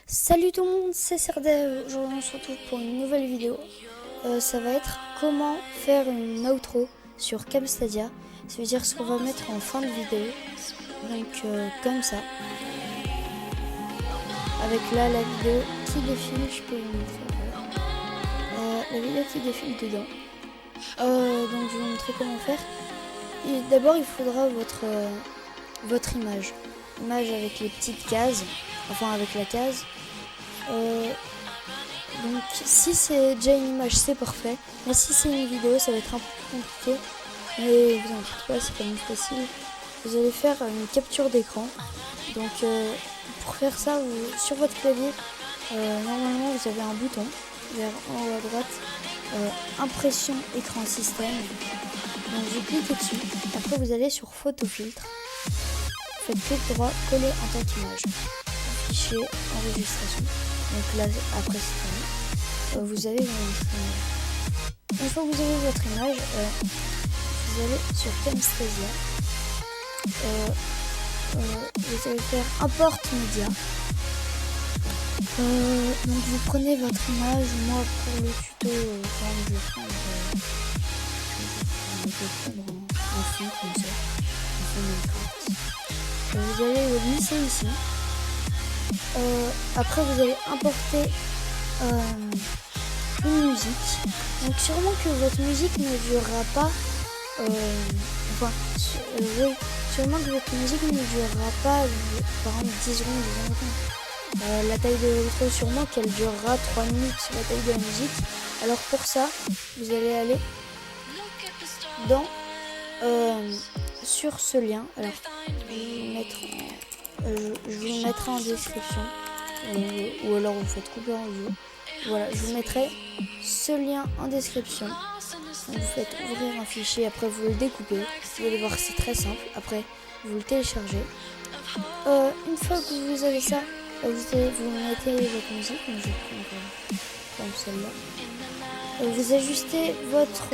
Salut tout le monde, c'est Serdar. Aujourd'hui on se retrouve pour une nouvelle vidéo. Ça va être comment faire une outro sur Camstadia. Ça veut dire ce qu'on va mettre en fin de vidéo. Donc comme ça. Avec là la vidéo qui défile, je peux vous montrer. La vidéo qui défile dedans. Donc je vais vous montrer comment faire. D'abord il faudra votre image. Image avec les petites cases. Enfin avec la case. Donc si c'est déjà une image c'est parfait, mais si c'est une vidéo ça va être un peu compliqué, mais vous inquiétez pas, c'est quand même facile. Vous allez faire une capture d'écran. Donc pour faire ça, sur votre clavier, normalement vous avez un bouton vers en haut à droite, impression écran système. Donc vous cliquez dessus, après vous allez sur photo filtre, faites clic droit, coller en tant qu'image, fichier, enregistration. Donc là, après c'est vous avez votre image. Une fois que vous avez votre image, vous allez sur Camstadia. Vous allez faire import média. Donc vous prenez votre image. Moi pour le tuto, je vais prendre en fond comme ça. Vous allez le glisser ici. Après vous allez importer une musique. Donc sûrement que votre musique ne durera pas oui, sûrement que votre musique ne durera pas par exemple 10 secondes, la taille de l'intro, sûrement qu'elle durera 3 minutes, la taille de la musique. Alors pour ça vous allez aller dans sur ce lien. Alors je vous le mettrai en description, ou alors vous faites couper en vue. Voilà, je vous mettrai ce lien en description. Donc vous faites ouvrir un fichier, après vous le découpez. Vous allez voir, c'est très simple. Après vous le téléchargez. Une fois que vous avez ça, vous mettez votre musique. Donc je vais prendre comme celle-là. Vous ajustez votre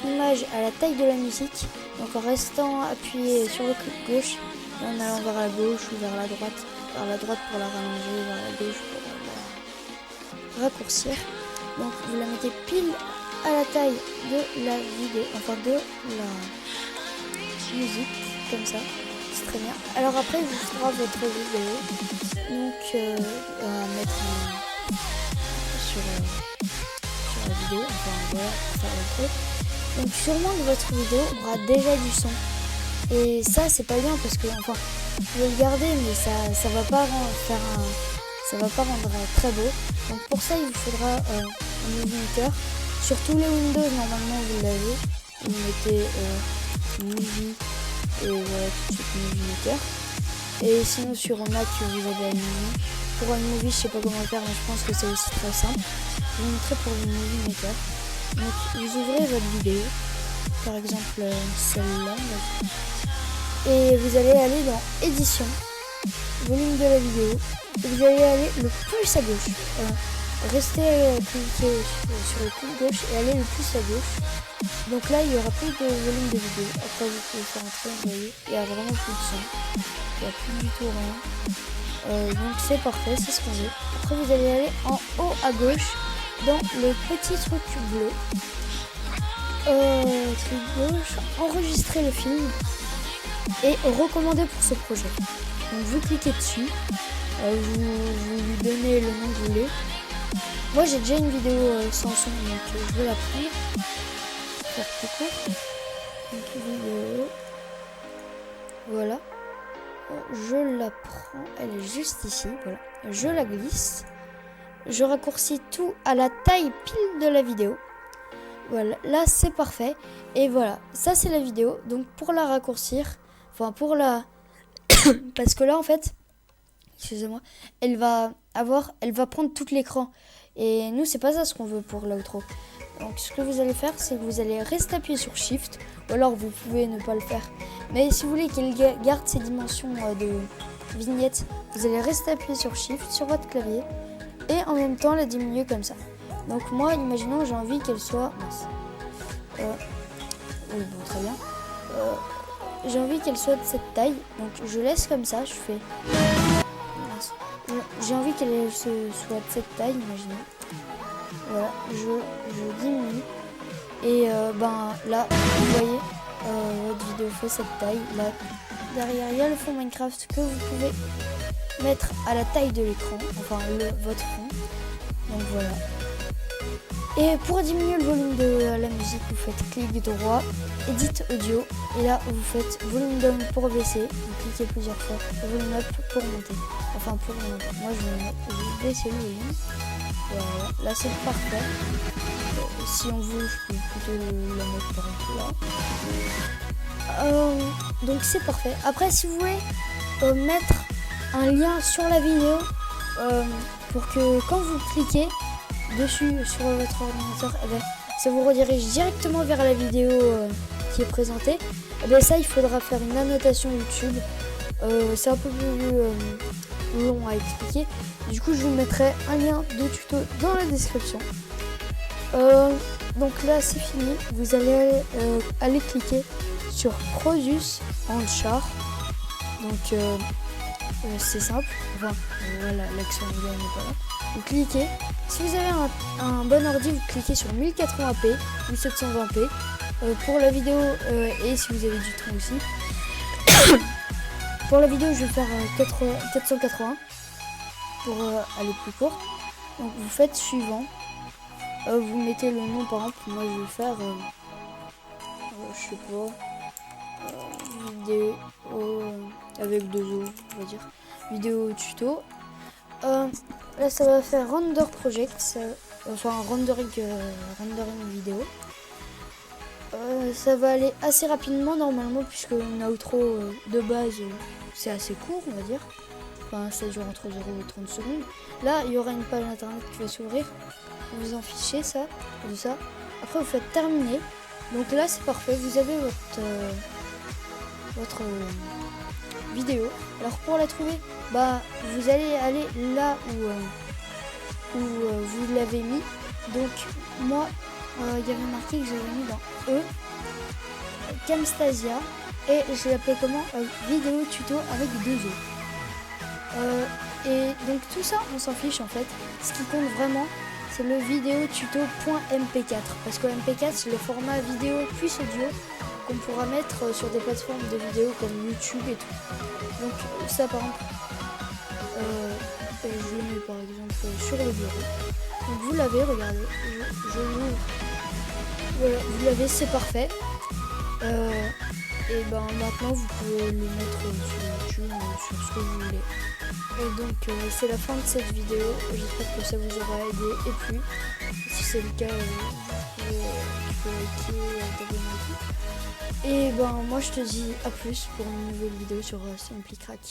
image à la taille de la musique. Donc en restant appuyé sur le clic gauche, en allant vers la gauche ou vers la droite. Vers la droite pour la rallonger, vers la gauche pour la raccourcir. Donc vous la mettez pile à la taille de la vidéo, enfin de la musique, comme ça, c'est très bien. Alors après il vous fera votre vidéo, donc à mettre sur la vidéo, enfin voilà, pour faire le truc. Donc sûrement que votre vidéo aura déjà du son, et ça c'est pas bien parce que enfin vous pouvez le garder, mais ça va pas rendre très beau. Donc pour ça il vous faudra un movie maker. Sur tous les Windows normalement vous l'avez. Vous mettez movie et voilà tout de suite movie maker. Et sinon sur Mac vous avez iMovie. Pour iMovie je sais pas comment faire, mais je pense que c'est aussi très simple. Je vous montrerai pour le movie maker. Donc vous ouvrez votre vidéo, par exemple celle-là, et vous allez aller dans édition, volume de la vidéo, et vous allez aller le plus à gauche. Restez cliquer sur le clic gauche et allez le plus à gauche. Donc là il n'y aura plus de volume de vidéo. Après vous pouvez faire entrer, vous voyez, il n'y a vraiment plus de son, il n'y a plus du tout rien. Donc c'est parfait, c'est ce qu'on veut. Après vous allez aller en haut à gauche dans le petit truc bleu. Clic gauche, enregistrer le film et recommander pour ce projet. Donc vous cliquez dessus, vous lui donnez le nom que vous voulez. Moi j'ai déjà une vidéo sans son, donc je vais la prendre. Faire plus court. Donc vidéo. Voilà. Je la prends, elle est juste ici. Voilà. Je la glisse. Je raccourcis tout à la taille pile de la vidéo. Voilà, là c'est parfait. Et voilà, ça c'est la vidéo. Donc pour la raccourcir, enfin pour la... parce que là en fait, excusez-moi, elle va prendre tout l'écran. Et nous c'est pas ça ce qu'on veut pour l'outro. Donc ce que vous allez faire, c'est que vous allez rester appuyé sur Shift, ou alors vous pouvez ne pas le faire. Mais si vous voulez qu'elle garde ses dimensions de vignette, vous allez rester appuyé sur Shift sur votre clavier et en même temps la diminuer comme ça. Donc moi, imaginons j'ai envie qu'elle soit... oui, bon, très bien. J'ai envie qu'elle soit de cette taille, donc je laisse comme ça, je fais... j'ai envie qu'elle soit de cette taille, imaginez. Voilà, je diminue. Et ben là, vous voyez, votre vidéo fait cette taille. Là, derrière, il y a le fond Minecraft que vous pouvez mettre à la taille de l'écran, enfin votre fond. Donc voilà. Et pour diminuer le volume de la musique, vous faites clic droit, Edit Audio, et là vous faites volume down pour baisser, vous cliquez plusieurs fois, volume up pour monter. Enfin pour monter. Moi je vais baisser le volume. Voilà, là c'est parfait. Si on veut, je peux plutôt la mettre par exemple là. Donc c'est parfait. Après si vous voulez mettre un lien sur la vidéo pour que quand vous cliquez dessus sur votre ordinateur, eh ben, ça vous redirige directement vers la vidéo qui est présentée. Eh ben, ça il faudra faire une annotation YouTube. C'est un peu plus long à expliquer. Du coup je vous mettrai un lien de tuto dans la description. Donc là c'est fini. Vous allez aller cliquer sur Produce en char. Donc c'est simple. Enfin voilà, l'action vidéo n'est pas là. Vous cliquez. Si vous avez un bon ordi, vous cliquez sur 1080p ou 720p pour la vidéo et si vous avez du temps aussi. Pour la vidéo, je vais faire 480 pour aller plus court. Donc vous faites suivant. Vous mettez le nom par exemple. Moi je vais faire, je sais pas, vidéo avec 2 O, on va dire. Vidéo tuto. Là ça va faire render project, enfin rendering vidéo. Ça va aller assez rapidement normalement puisque une outro de base c'est assez court on va dire. Enfin ça dure entre 0 et 30 secondes. Là il y aura une page internet qui va s'ouvrir. Vous en fichez ça, de ça. Après vous faites terminer. Donc là c'est parfait, vous avez votre vidéo. Alors pour la trouver, bah vous allez aller là où vous l'avez mis. Donc moi il y avait marqué que j'avais mis dans Camstasia et je l'appelais comment vidéo tuto avec 2 O. Et donc tout ça on s'en fiche en fait. Ce qui compte vraiment c'est le vidéo tuto.mp4 parce que mp4 c'est le format vidéo plus audio qu'on pourra mettre sur des plateformes de vidéos comme YouTube et tout. Donc ça par exemple je le mets par exemple sur le bureau. Donc vous l'avez, regardez, je l'ouvre. Voilà, vous l'avez, c'est parfait. Et ben maintenant vous pouvez le mettre sur YouTube, sur ce que vous voulez. Et donc c'est la fin de cette vidéo. J'espère que ça vous aura aidé et plu. Si c'est le cas, tu peux liker, t'abonner et tout. Et ben moi je te dis à plus pour une nouvelle vidéo sur Simply Crack.